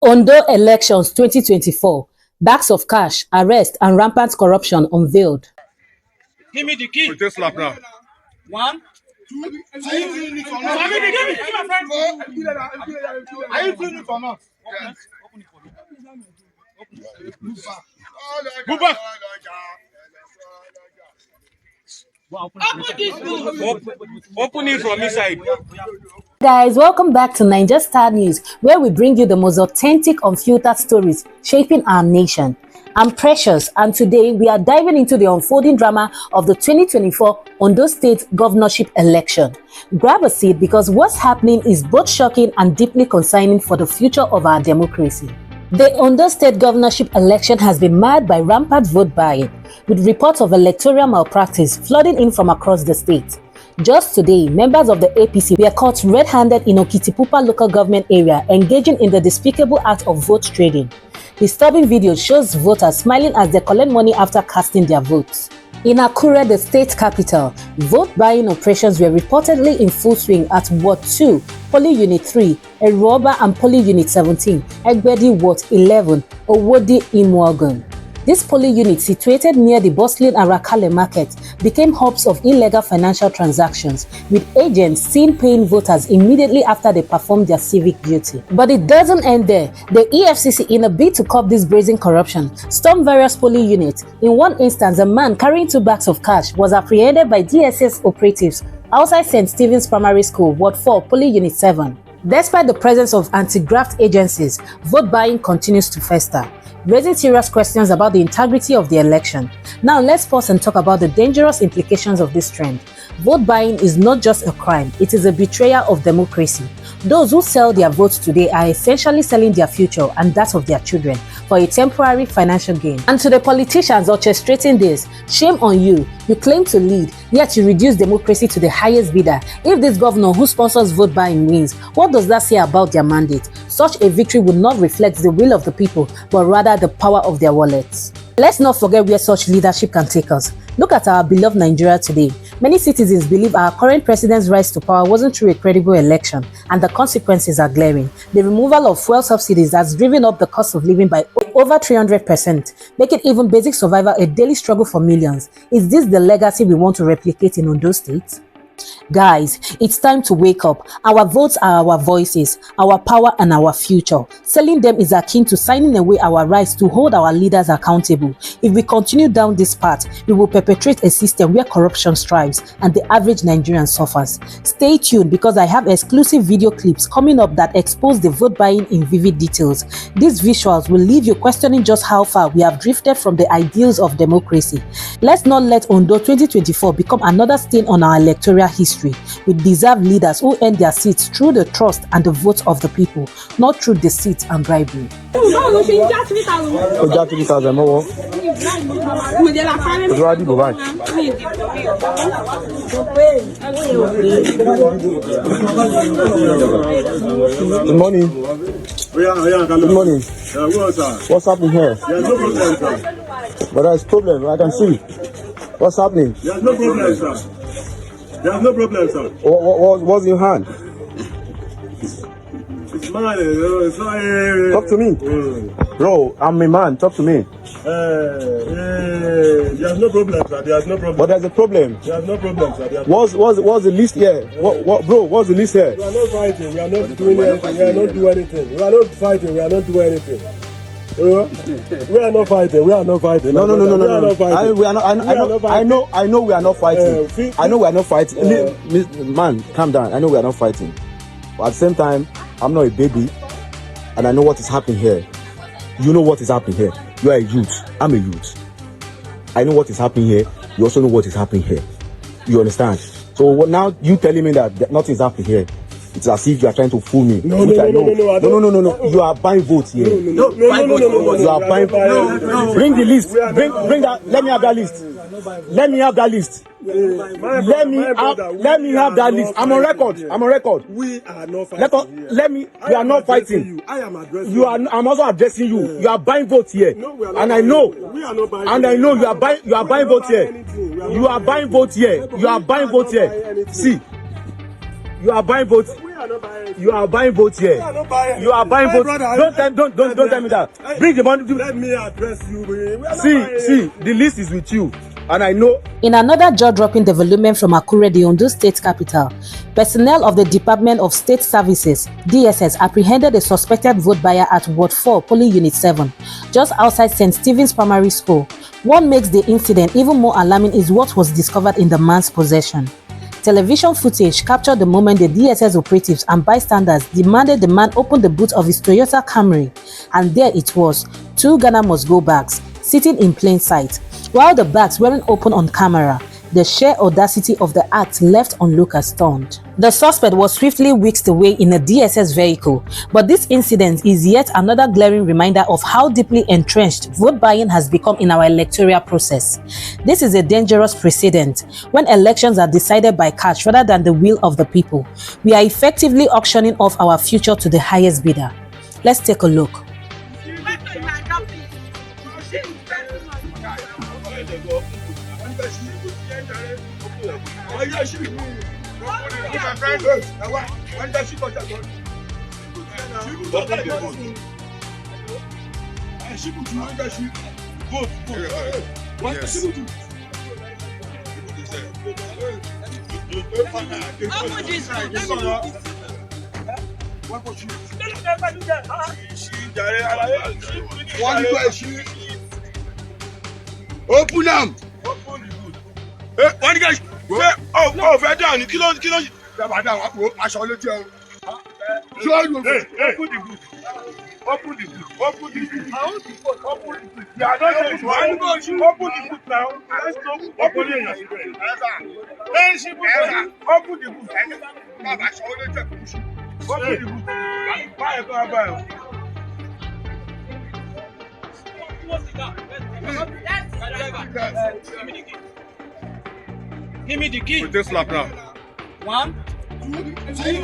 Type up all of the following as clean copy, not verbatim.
Ondo Elections 2024. Bags of cash, arrest, and rampant corruption unveiled. Give me the key. Just slap now. 1, 2, 3. Are you doing it or not? Are you doing it or not? Open it for me. Move back. Open it from inside. Guys, welcome back to NaijaStarNews, where we bring you the most authentic, unfiltered stories shaping our nation. I'm Precious, and today we are diving into the unfolding drama of the 2024 Ondo State Governorship Election. Grab a seat because what's happening is both shocking and deeply concerning for the future of our democracy. The Ondo State Governorship Election has been marred by rampant vote buying, with reports of electoral malpractice flooding in from across the state. Just today, members of the APC were caught red-handed in Okitipupa local government area engaging in the despicable act of vote trading. Disturbing video shows voters smiling as they collect money after casting their votes. In Akure, the state capital, vote-buying operations were reportedly in full swing at Ward 2, Poly Unit 3, Eroba and Poly Unit 17, Egbedi Ward 11, Owodi Imogun. This poly unit, situated near the bustling Arakale market, became hubs of illegal financial transactions, with agents seen paying voters immediately after they performed their civic duty. But it doesn't end there. The EFCC, in a bid to curb this brazen corruption, stormed various poly units. In one instance, a man carrying 2 bags of cash was apprehended by DSS operatives outside St. Stephen's Primary School, Ward 4, Poly Unit 7. Despite the presence of anti-graft agencies, vote buying continues to fester, raising serious questions about the integrity of the election. Now let's pause and talk about the dangerous implications of this trend. Vote buying is not just a crime, it is a betrayal of democracy. Those who sell their votes today are essentially selling their future and that of their children for a temporary financial gain. And to the politicians orchestrating this, shame on you. You claim to lead, yet you reduce democracy to the highest bidder. If this governor who sponsors vote buying wins, what does that say about their mandate? Such a victory would not reflect the will of the people, but rather the power of their wallets. Let's not forget where such leadership can take us. Look at our beloved Nigeria today. Many citizens believe our current president's rise to power wasn't through a credible election, and the consequences are glaring. The removal of fuel subsidies has driven up the cost of living by over 300%, making even basic survival a daily struggle for millions. Is this the legacy we want to replicate in Ondo State? Guys, it's time to wake up. Our votes are our voices, our power and our future. Selling them is akin to signing away our rights to hold our leaders accountable. If we continue down this path, we will perpetrate a system where corruption strives and the average Nigerian suffers. Stay tuned because I have exclusive video clips coming up that expose the vote buying in vivid details. These visuals will leave you questioning just how far we have drifted from the ideals of democracy. Let's not let Ondo 2024 become another stain on our electoral history. We deserve leaders who earn their seats through the trust and the vote of the people, not through deceit and bribery. Good morning. Good morning. What's happening here? But there's problem, I can see. What's happening? There's no problem, sir. There's no problem, sir. What's in your hand? It's mine. It's not. Talk to me. Bro, I'm a man. Talk to me. There's no problem, sir. There's no problem. But there's a problem. There's no problem, sir. What's the list here? Bro, what's the list here? We are not fighting. We are not doing anything. We are not doing anything. We are not fighting. We are not doing anything. We are not fighting. We are not fighting. No. We are not fighting. I know we are not fighting. I know we are not fighting. Man, calm down. I know we are not fighting. But at the same time, I'm not a baby, and I know what is happening here. You know what is happening here. You are a youth. I'm a youth. I know what is happening here. You also know what is happening here. You understand? So now you telling me that nothing is happening here. It's as if you are trying to fool me. No. You are buying votes here. No. You are buying. No. Bring the list. Bring that. Let me have that list. Let me have that list. Let me have that list. I'm on record. We are not fighting. We are not fighting. I am addressing you. I'm also addressing you. You are buying votes here. No, we are not and I know. We are not buying. And I know you are buying votes here. You are buying votes here. You are buying votes here. See. You are buying votes. We are not buying. You are buying votes here. You are buying votes. Don't tell me that. Bring the money. Let me address you. See, the list is with you. And I know. In another jaw-dropping development from Akure, the Ondo State capital, personnel of the Department of State Services (DSS) apprehended a suspected vote buyer at Ward 4, Polling Unit 7, just outside St. Stephen's Primary School. What makes the incident even more alarming is what was discovered in the man's possession. Television footage captured the moment the DSS operatives and bystanders demanded the man open the boot of his Toyota Camry, and there it was, 2 Ghana must-go bags, sitting in plain sight. While the bags weren't open on camera, the sheer audacity of the act left onlookers stunned. The suspect was swiftly whisked away in a DSS vehicle, but this incident is yet another glaring reminder of how deeply entrenched vote buying has become in our electoral process. This is a dangerous precedent. When elections are decided by cash rather than the will of the people, we are effectively auctioning off our future to the highest bidder. Let's take a look. Open them. One guy. Oh, very down. Kilo. Aṣọ ló jẹun. Open the boot. Open the boot. Open the boot. You are not going to open the boot now. Let's go. Open the boot. Open the boot. Aṣọ ló jẹun. Open the boot. Báyọ̀. Give me the key. With this slap now. 1, 2, 3.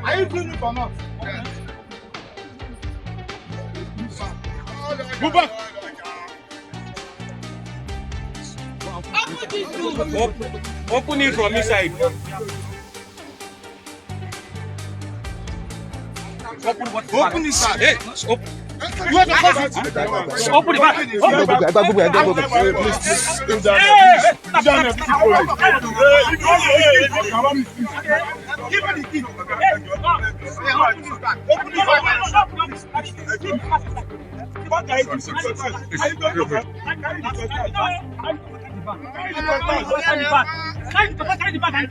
Are you doing it or not? Go back. Open it from inside. Open this side. Hey, open. You want to open the back. Give me the key.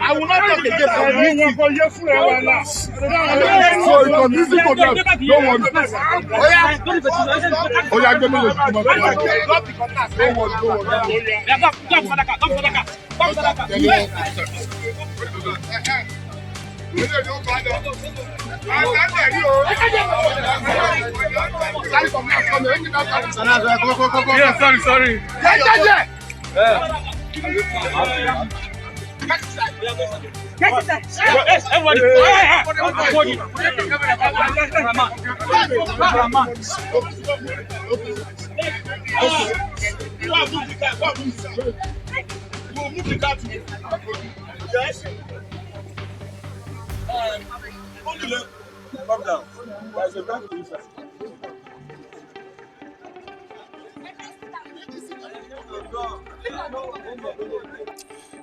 I will not take the gift. So it was easy for them. No one. Oh yeah, give me the yeah, sorry. Everybody.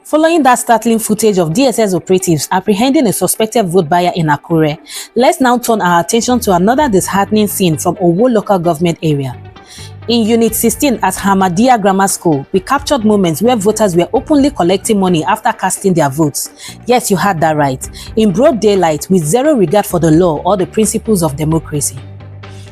Following that startling footage of DSS operatives apprehending a suspected vote buyer in Akure, let's now turn our attention to another disheartening scene from Owo local government area. In Unit 16 at Hamadia Grammar School, we captured moments where voters were openly collecting money after casting their votes. Yes, you heard that right. In broad daylight, with zero regard for the law or the principles of democracy.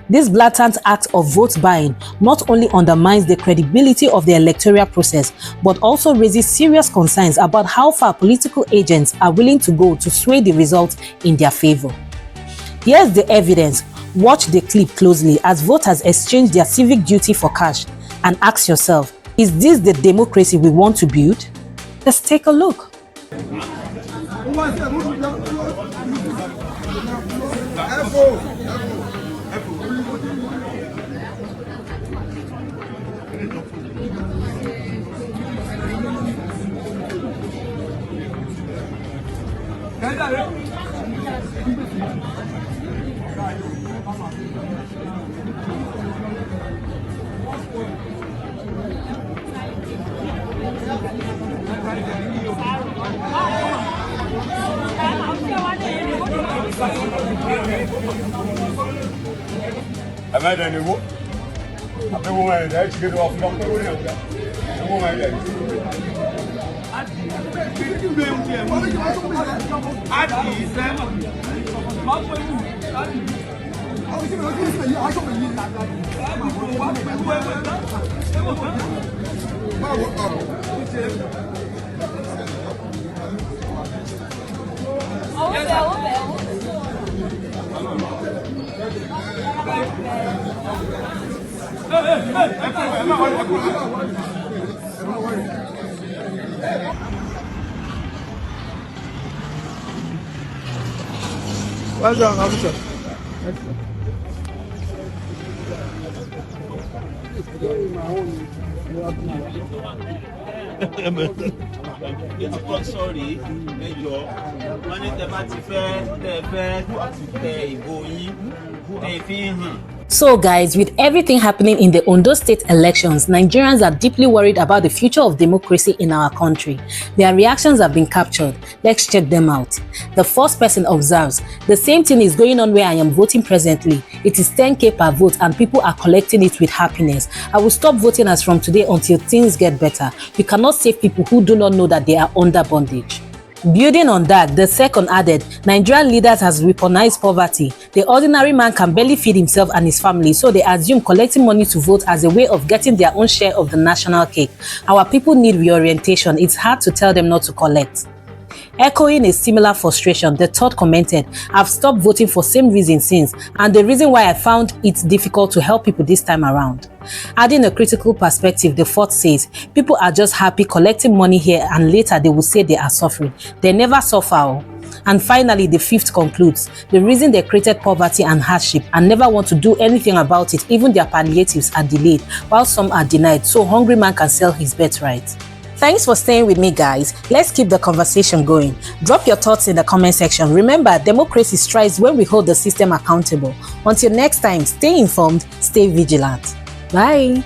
This blatant act of vote buying not only undermines the credibility of the electoral process, but also raises serious concerns about how far political agents are willing to go to sway the results in their favor. Here's the evidence. Watch the clip closely as voters exchange their civic duty for cash and ask yourself, is this the democracy we want to build? Let's take a look. What's wrong, officer? Sorry, Major. Wọ́n ní tẹ́ bá ti fẹ́ tẹ ìbò yín tẹ́ fi hàn. So guys, with everything happening in the Ondo State elections, Nigerians are deeply worried about the future of democracy in our country. Their reactions have been captured. Let's check them out. The first person observes, the same thing is going on where I am voting presently. It is 10k per vote and people are collecting it with happiness. I will stop voting as from today until things get better. You cannot save people who do not know that they are under bondage. Building on that, the second added, Nigerian leaders has weaponized poverty. The ordinary man can barely feed himself and his family, so they assume collecting money to vote as a way of getting their own share of the national cake. Our people need reorientation. It's hard to tell them not to collect. Echoing a similar frustration, the third commented, I've stopped voting for same reason since, and the reason why I found it difficult to help people this time around. Adding a critical perspective, the fourth says, people are just happy collecting money here and later they will say they are suffering. They never suffer. And finally, the fifth concludes, the reason they created poverty and hardship and never want to do anything about it, even their palliatives are delayed, while some are denied, so hungry man can sell his birthright. Thanks for staying with me, guys. Let's keep the conversation going. Drop your thoughts in the comment section. Remember, democracy strives when we hold the system accountable. Until next time, stay informed, stay vigilant. Bye.